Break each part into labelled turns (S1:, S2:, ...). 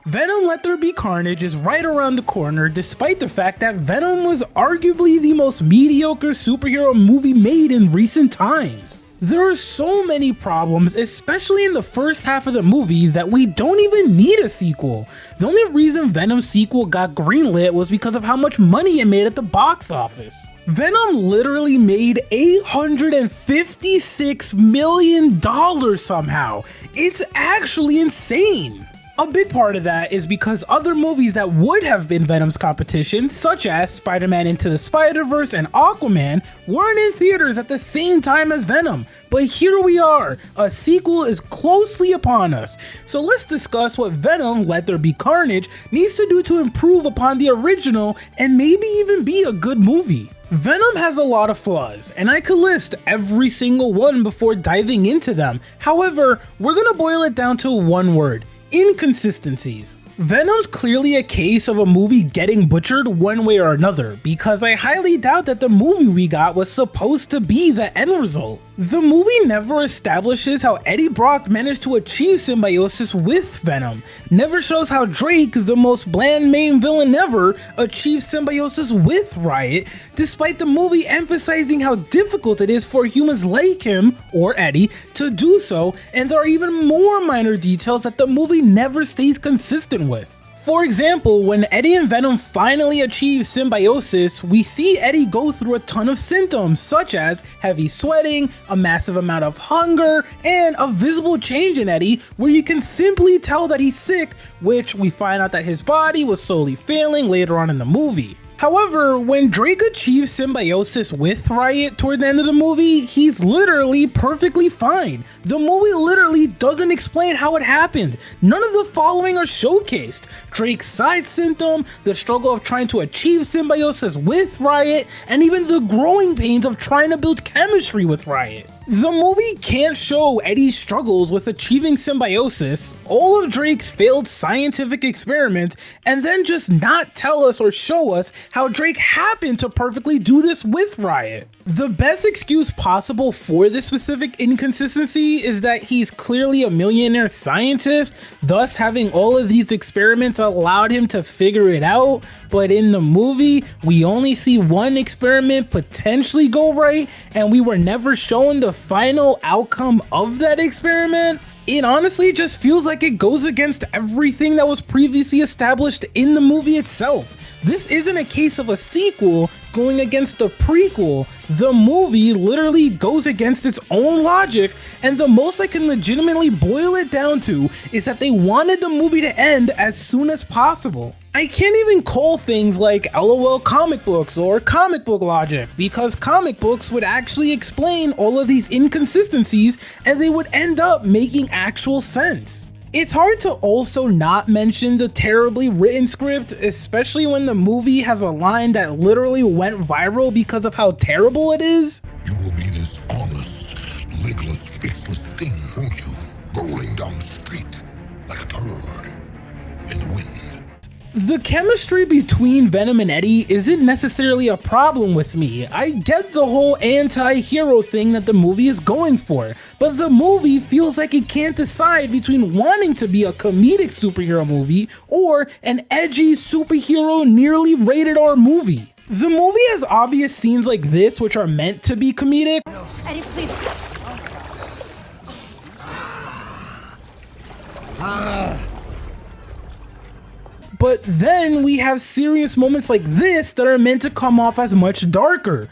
S1: Venom Let There Be Carnage is right around the corner, despite the fact that Venom was arguably the most mediocre superhero movie made in recent times. There are so many problems, especially in the first half of the movie, that we don't even need a sequel. The only reason Venom's sequel got greenlit was because of how much money it made at the box office. Venom literally made $856 million somehow. It's actually insane. A big part of that is because other movies that would have been Venom's competition, such as Spider-Man Into the Spider-Verse and Aquaman, weren't in theaters at the same time as Venom. But here we are, a sequel is closely upon us. So let's discuss what Venom Let There Be Carnage needs to do to improve upon the original and maybe even be a good movie. Venom has a lot of flaws, and I could list every single one before diving into them. However, we're gonna boil it down to one word: inconsistencies. Venom's clearly a case of a movie getting butchered one way or another, because I highly doubt that the movie we got was supposed to be the end result. The movie never establishes how Eddie Brock managed to achieve symbiosis with Venom, never shows how Drake, the most bland main villain ever, achieved symbiosis with Riot, despite the movie emphasizing how difficult it is for humans like him, or Eddie, to do so, and there are even more minor details that the movie never stays consistent with. For example, when Eddie and Venom finally achieve symbiosis, we see Eddie go through a ton of symptoms such as heavy sweating, a massive amount of hunger, and a visible change in Eddie where you can simply tell that he's sick, which we find out that his body was slowly failing later on in the movie. However, when Drake achieves symbiosis with Riot toward the end of the movie, he's literally perfectly fine. The movie literally doesn't explain how it happened. None of the following are showcased: Drake's side symptom, the struggle of trying to achieve symbiosis with Riot, and even the growing pains of trying to build chemistry with Riot. The movie can't show Eddie's struggles with achieving symbiosis, all of Drake's failed scientific experiments, and then just not tell us or show us how Drake happened to perfectly do this with Riot. The best excuse possible for this specific inconsistency is that he's clearly a millionaire scientist, thus having all of these experiments allowed him to figure it out, but in the movie, we only see one experiment potentially go right, and we were never shown the final outcome of that experiment. It honestly just feels like it goes against everything that was previously established in the movie itself. This isn't a case of a sequel going against the prequel. The movie literally goes against its own logic, and the most I can legitimately boil it down to is that they wanted the movie to end as soon as possible. I can't even call things like LOL comic books or comic book logic, because comic books would actually explain all of these inconsistencies and they would end up making actual sense. It's hard to also not mention the terribly written script, especially when the movie has a line that literally went viral because of how terrible it is.
S2: You will be this honest, legless, faceless thing, won't you? Rolling down the street like a turd in the wind.
S1: The chemistry between Venom and Eddie isn't necessarily a problem with me. I get the whole anti-hero thing that the movie is going for, but the movie feels like it can't decide between wanting to be a comedic superhero movie or an edgy superhero nearly rated R movie. The movie has obvious scenes like this which are meant to be comedic.
S3: Eddie, please.
S1: But then we have serious moments like this that are meant to come off as much darker.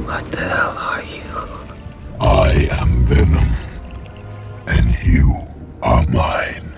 S4: What the hell are you?
S2: I am Venom, and you are mine.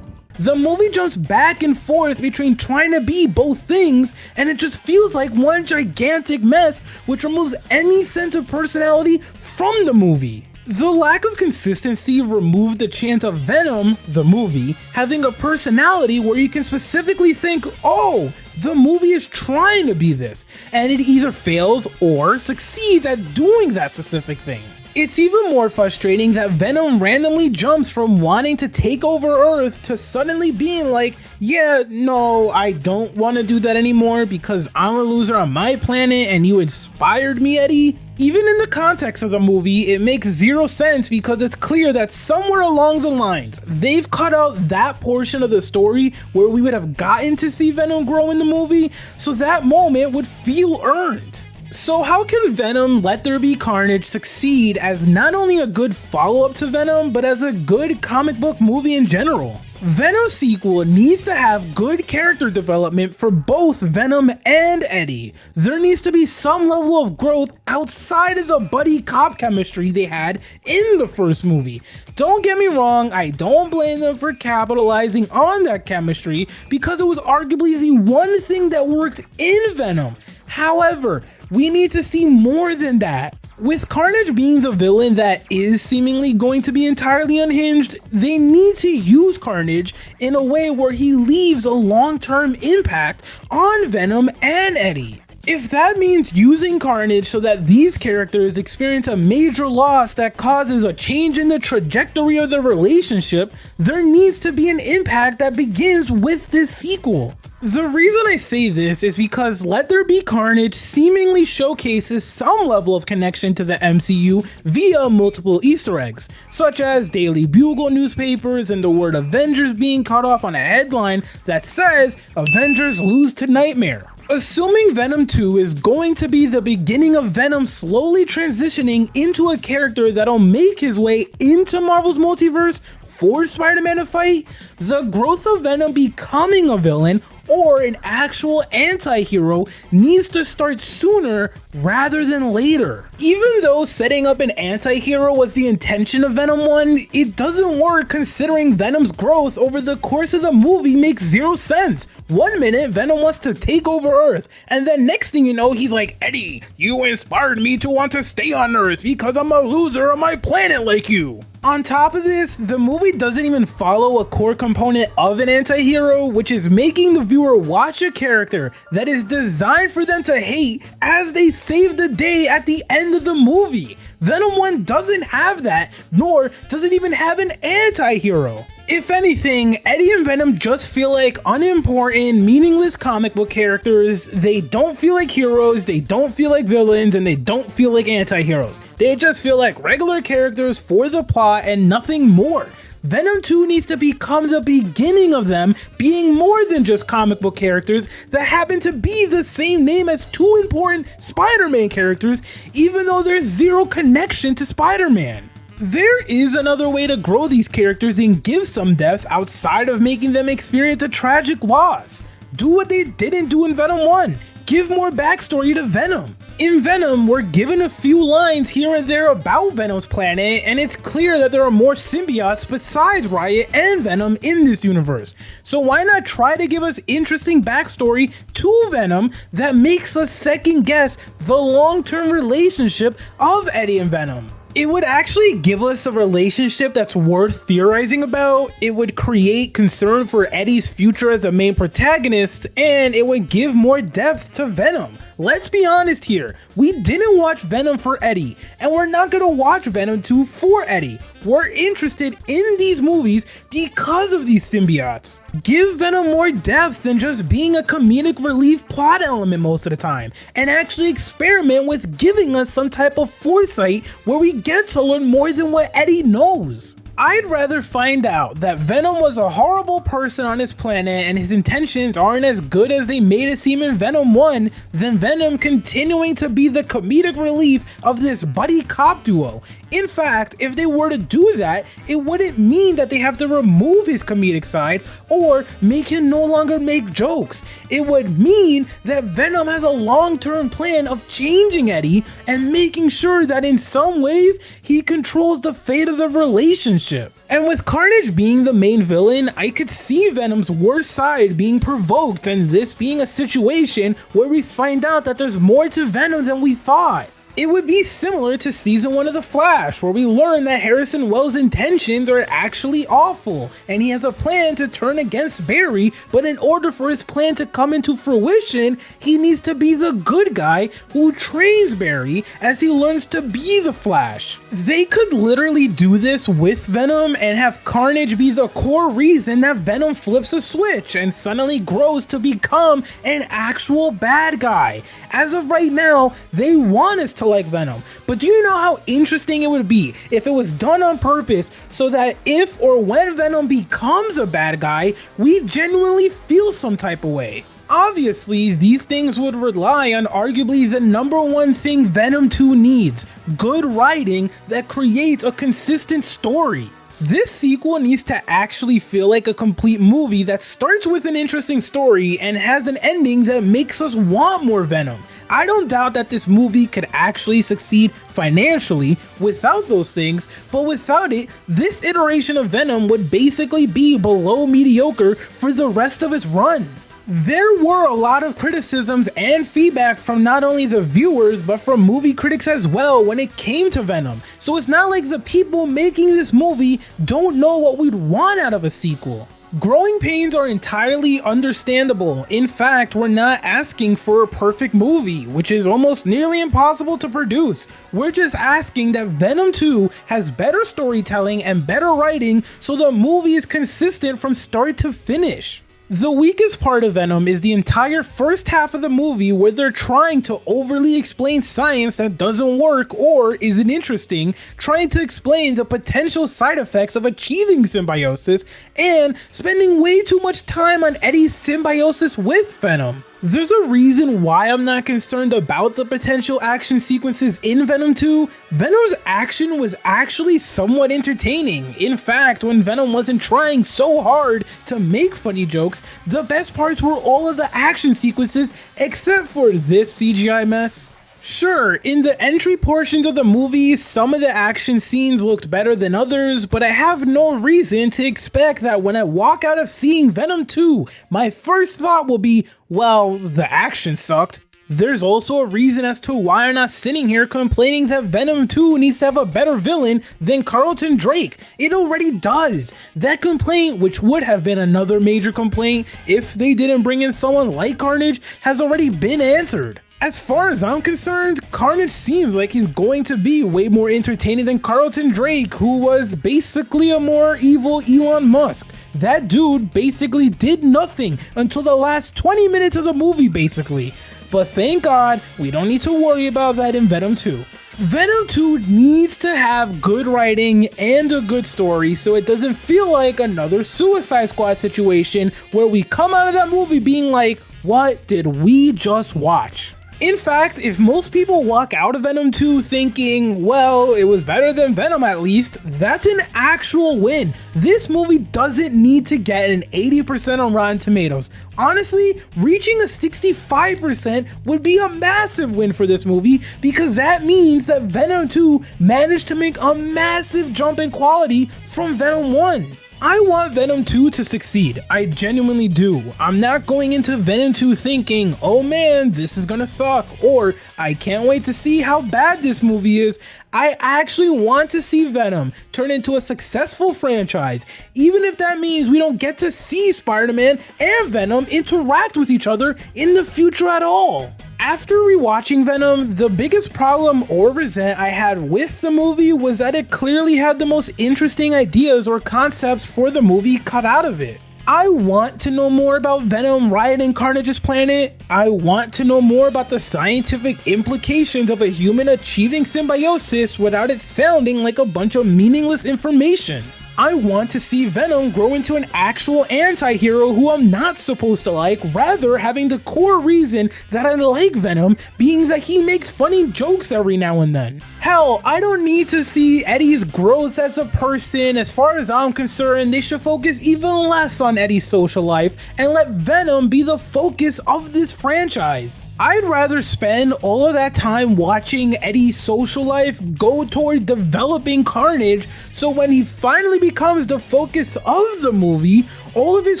S1: The movie jumps back and forth between trying to be both things, and it just feels like one gigantic mess which removes any sense of personality from the movie. The lack of consistency removed the chance of Venom, the movie, having a personality where you can specifically think, oh, the movie is trying to be this, and it either fails or succeeds at doing that specific thing. It's even more frustrating that Venom randomly jumps from wanting to take over Earth to suddenly being like, yeah, no, I don't want to do that anymore because I'm a loser on my planet and you inspired me, Eddie. Even in the context of the movie, it makes zero sense because it's clear that somewhere along the lines, they've cut out that portion of the story where we would have gotten to see Venom grow in the movie, so that moment would feel earned. So how can Venom Let There Be Carnage succeed as not only a good follow-up to Venom, but as a good comic book movie in general? Venom sequel needs to have good character development for both Venom and Eddie. There needs to be some level of growth outside of the buddy cop chemistry they had in the first movie. Don't get me wrong, I don't blame them for capitalizing on that chemistry because it was arguably the one thing that worked in Venom. However, we need to see more than that. With Carnage being the villain that is seemingly going to be entirely unhinged, they need to use Carnage in a way where he leaves a long-term impact on Venom and Eddie. If that means using Carnage so that these characters experience a major loss that causes a change in the trajectory of their relationship, there needs to be an impact that begins with this sequel. The reason I say this is because Let There Be Carnage seemingly showcases some level of connection to the MCU via multiple Easter eggs, such as Daily Bugle newspapers and the word Avengers being cut off on a headline that says Avengers lose to Nightmare. Assuming Venom 2 is going to be the beginning of Venom slowly transitioning into a character that'll make his way into Marvel's multiverse for Spider-Man to fight, the growth of Venom becoming a villain or an actual anti-hero needs to start sooner rather than later. Even though setting up an anti-hero was the intention of Venom 1, it doesn't work considering Venom's growth over the course of the movie makes zero sense. One minute, Venom wants to take over Earth, and then next thing you know, he's like, Eddie, you inspired me to want to stay on Earth because I'm a loser on my planet like you. On top of this, the movie doesn't even follow a core component of an anti-hero, which is making the viewer watch a character that is designed for them to hate as they save the day at the end of the movie. Venom 1 doesn't have that, nor does it even have an anti-hero. If anything, Eddie and Venom just feel like unimportant, meaningless comic book characters. They don't feel like heroes, they don't feel like villains, and they don't feel like anti-heroes. They just feel like regular characters for the plot and nothing more. Venom 2 needs to become the beginning of them being more than just comic book characters that happen to be the same name as two important Spider-Man characters, even though there's zero connection to Spider-Man. There is another way to grow these characters and give some depth outside of making them experience a tragic loss. Do what they didn't do in Venom 1. Give more backstory to Venom. In Venom, we're given a few lines here and there about Venom's planet, and it's clear that there are more symbiotes besides Riot and Venom in this universe. So why not try to give us interesting backstory to Venom that makes us second guess the long-term relationship of Eddie and Venom? It would actually give us a relationship that's worth theorizing about, it would create concern for Eddie's future as a main protagonist, and it would give more depth to Venom. Let's be honest here, we didn't watch Venom for Eddie, and we're not gonna watch Venom 2 for Eddie. We're interested in these movies because of these symbiotes. Give Venom more depth than just being a comedic relief plot element most of the time, and actually experiment with giving us some type of foresight where we get to learn more than what Eddie knows. I'd rather find out that Venom was a horrible person on his planet and his intentions aren't as good as they made it seem in Venom 1 than Venom continuing to be the comedic relief of this buddy cop duo. In fact, if they were to do that, it wouldn't mean that they have to remove his comedic side or make him no longer make jokes. It would mean that Venom has a long-term plan of changing Eddie and making sure that in some ways he controls the fate of the relationship. And with Carnage being the main villain, I could see Venom's worst side being provoked and this being a situation where we find out that there's more to Venom than we thought. It would be similar to season 1 of The Flash, where we learn that Harrison Wells' intentions are actually awful, and he has a plan to turn against Barry, but in order for his plan to come into fruition, he needs to be the good guy who trains Barry as he learns to be the Flash. They could literally do this with Venom and have Carnage be the core reason that Venom flips a switch and suddenly grows to become an actual bad guy. As of right now, they want us to like Venom, but do you know how interesting it would be if it was done on purpose so that if or when Venom becomes a bad guy, we genuinely feel some type of way? Obviously, these things would rely on arguably the number one thing Venom 2 needs: good writing that creates a consistent story. This sequel needs to actually feel like a complete movie that starts with an interesting story and has an ending that makes us want more Venom. I don't doubt that this movie could actually succeed financially without those things, but without it, this iteration of Venom would basically be below mediocre for the rest of its run. There were a lot of criticisms and feedback from not only the viewers but from movie critics as well when it came to Venom, so it's not like the people making this movie don't know what we'd want out of a sequel. Growing pains are entirely understandable. In fact, we're not asking for a perfect movie, which is almost nearly impossible to produce. We're just asking that Venom 2 has better storytelling and better writing so the movie is consistent from start to finish. The weakest part of Venom is the entire first half of the movie where they're trying to overly explain science that doesn't work or isn't interesting, trying to explain the potential side effects of achieving symbiosis, and spending way too much time on Eddie's symbiosis with Venom. There's a reason why I'm not concerned about the potential action sequences in Venom 2. Venom's action was actually somewhat entertaining. In fact, when Venom wasn't trying so hard to make funny jokes, the best parts were all of the action sequences except for this CGI mess. Sure, in the entry portions of the movie, some of the action scenes looked better than others, but I have no reason to expect that when I walk out of seeing Venom 2, my first thought will be, well, the action sucked. There's also a reason as to why I'm not sitting here complaining that Venom 2 needs to have a better villain than Carlton Drake. It already does. That complaint, which would have been another major complaint if they didn't bring in someone like Carnage, has already been answered. As far as I'm concerned, Carnage seems like he's going to be way more entertaining than Carlton Drake, who was basically a more evil Elon Musk. That dude basically did nothing until the last 20 minutes of the movie, basically. But thank God, we don't need to worry about that in Venom 2. Venom 2 needs to have good writing and a good story so it doesn't feel like another Suicide Squad situation where we come out of that movie being like, what did we just watch? In fact, if most people walk out of Venom 2 thinking, well, it was better than Venom at least, that's an actual win. This movie doesn't need to get an 80% on Rotten Tomatoes. Honestly, reaching a 65% would be a massive win for this movie because that means that Venom 2 managed to make a massive jump in quality from Venom 1. I want Venom 2 to succeed, I genuinely do. I'm not going into Venom 2 thinking, oh man, this is gonna suck, or I can't wait to see how bad this movie is. I actually want to see Venom turn into a successful franchise, even if that means we don't get to see Spider-Man and Venom interact with each other in the future at all. After rewatching Venom, the biggest problem or resent I had with the movie was that it clearly had the most interesting ideas or concepts for the movie cut out of it. I want to know more about Venom rioting Carnage's planet. I want to know more about the scientific implications of a human achieving symbiosis without it sounding like a bunch of meaningless information. I want to see Venom grow into an actual anti-hero who I'm not supposed to like, rather having the core reason that I like Venom being that he makes funny jokes every now and then. Hell, I don't need to see Eddie's growth as a person. As far as I'm concerned, they should focus even less on Eddie's social life and let Venom be the focus of this franchise. I'd rather spend all of that time watching Eddie's social life go toward developing Carnage, so when he finally becomes the focus of the movie, all of his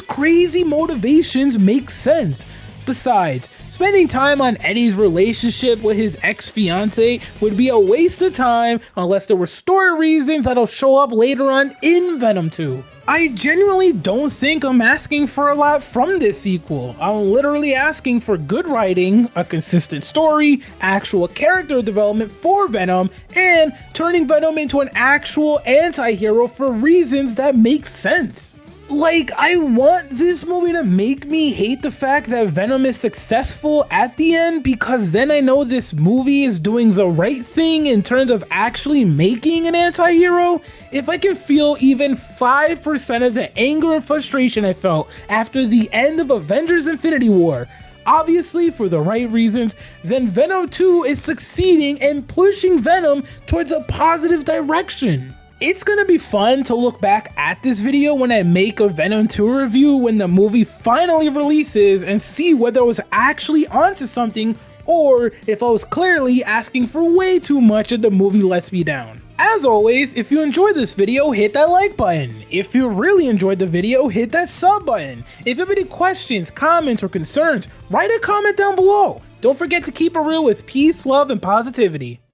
S1: crazy motivations make sense. Besides, spending time on Eddie's relationship with his ex-fiancée would be a waste of time unless there were story reasons that'll show up later on in Venom 2. I genuinely don't think I'm asking for a lot from this sequel. I'm literally asking for good writing, a consistent story, actual character development for Venom, and turning Venom into an actual anti-hero for reasons that make sense. Like, I want this movie to make me hate the fact that Venom is successful at the end, because then I know this movie is doing the right thing in terms of actually making an anti-hero. If I can feel even 5% of the anger and frustration I felt after the end of Avengers Infinity War, obviously for the right reasons, then Venom 2 is succeeding and pushing Venom towards a positive direction. It's gonna be fun to look back at this video when I make a Venom 2 review when the movie finally releases and see whether I was actually onto something or if I was clearly asking for way too much and the movie lets me down. As always, if you enjoyed this video, hit that like button. If you really enjoyed the video, hit that sub button. If you have any questions, comments, or concerns, write a comment down below. Don't forget to keep it real with peace, love, and positivity.